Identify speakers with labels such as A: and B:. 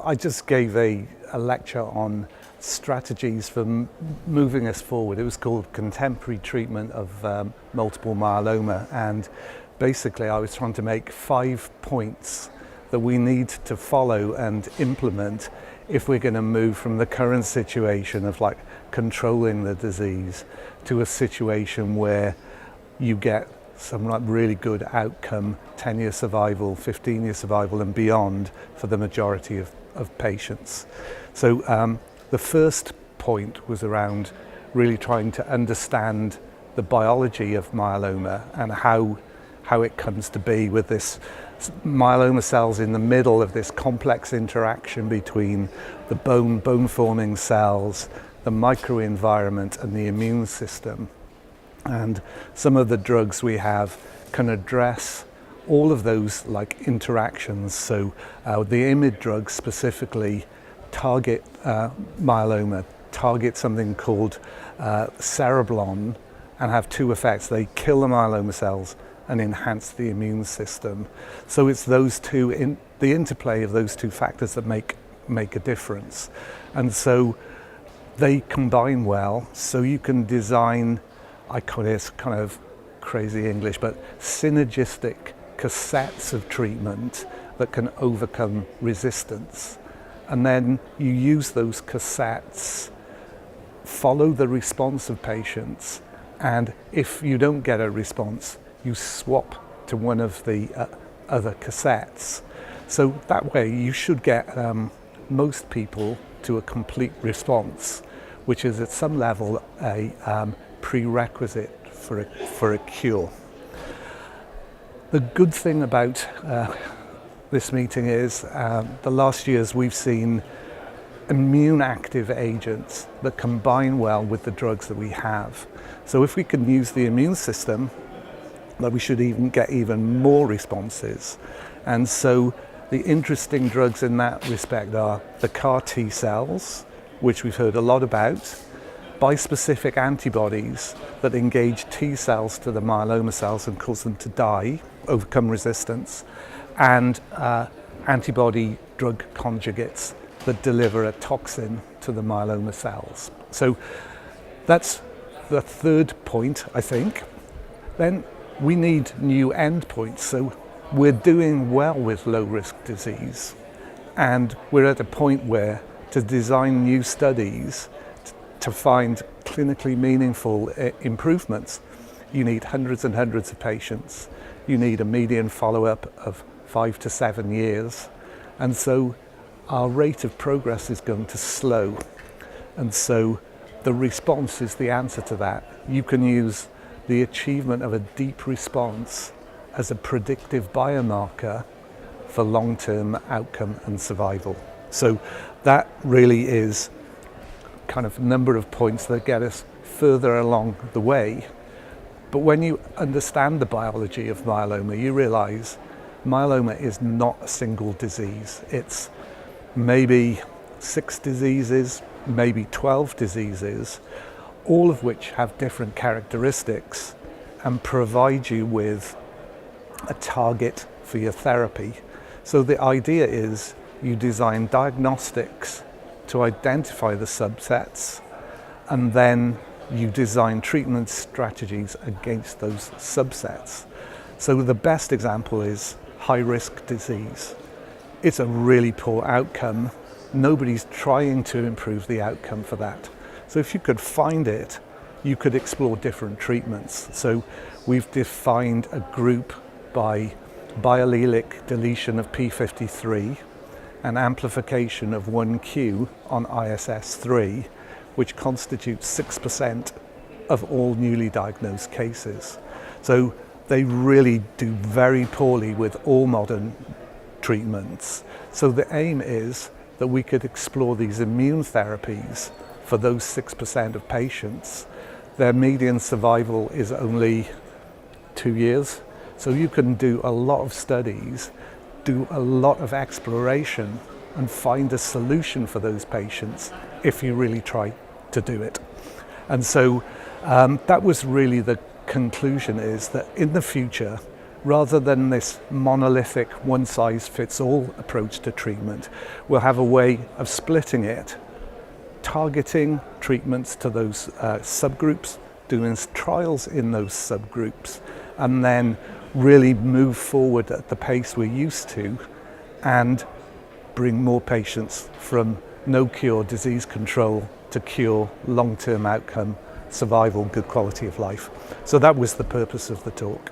A: I just gave a lecture on strategies for moving us forward. It was called Contemporary Treatment of Multiple Myeloma, and basically I was trying to make 5 points that we need to follow and implement if we're going to move from the current situation of like controlling the disease to a situation where you get some like really good outcome, 10-year survival, 15-year survival and beyond for the majority of patients. So the first point was around really trying to understand the biology of myeloma and how it comes to be with this myeloma cells in the middle of this complex interaction between the bone-forming cells, the microenvironment and the immune system. And some of the drugs we have can address all of those like interactions. So the IMiD drugs specifically target myeloma, target something called cereblon, and have 2 effects. They kill the myeloma cells and enhance the immune system. So it's those two, the interplay of those 2 factors that make a difference. And so they combine well, so you can design, I call it kind of crazy English, but synergistic cassettes of treatment that can overcome resistance. And then you use those cassettes, follow the response of patients, and if you don't get a response, you swap to one of the other cassettes. So that way you should get most people to a complete response, which is at some level a prerequisite for a cure. The good thing about this meeting is the last years we've seen immune active agents that combine well with the drugs that we have. So if we can use the immune system, that we should get even more responses. And so the interesting drugs in that respect are the CAR T cells, which we've heard a lot about, bispecific antibodies that engage T cells to the myeloma cells and cause them to die, overcome resistance, and antibody-drug conjugates that deliver a toxin to the myeloma cells. So that's the third point, I think. Then we need new endpoints. So we're doing well with low-risk disease, and we're at a point where to design new studies to find clinically meaningful improvements, you need hundreds and hundreds of patients. You need a median follow-up of 5 to 7 years. And so our rate of progress is going to slow. And so the response is the answer to that. You can use the achievement of a deep response as a predictive biomarker for long-term outcome and survival. So that really is kind of a number of points that get us further along the way. But when you understand the biology of myeloma, you realize myeloma is not a single disease. It's maybe 6 diseases, maybe 12 diseases, all of which have different characteristics and provide you with a target for your therapy. So the idea is you design diagnostics to identify the subsets, and then you design treatment strategies against those subsets. So the best example is high-risk disease. It's a really poor outcome. Nobody's trying to improve the outcome for that. So if you could find it, you could explore different treatments. So we've defined a group by biallelic deletion of p53 and amplification of 1q on ISS3, which constitutes 6% of all newly diagnosed cases. So they really do very poorly with all modern treatments. So the aim is that we could explore these immune therapies for those 6% of patients. Their median survival is only 2 years. So you can do a lot of studies, do a lot of exploration, and find a solution for those patients if you really try to do it. And so that was really the conclusion, is that in the future rather than this monolithic one-size-fits-all approach to treatment, we'll have a way of splitting it, targeting treatments to those subgroups, doing trials in those subgroups, and then really move forward at the pace we're used to and bring more patients from no cure disease control to cure, long-term outcome, survival, good quality of life. So that was the purpose of the talk.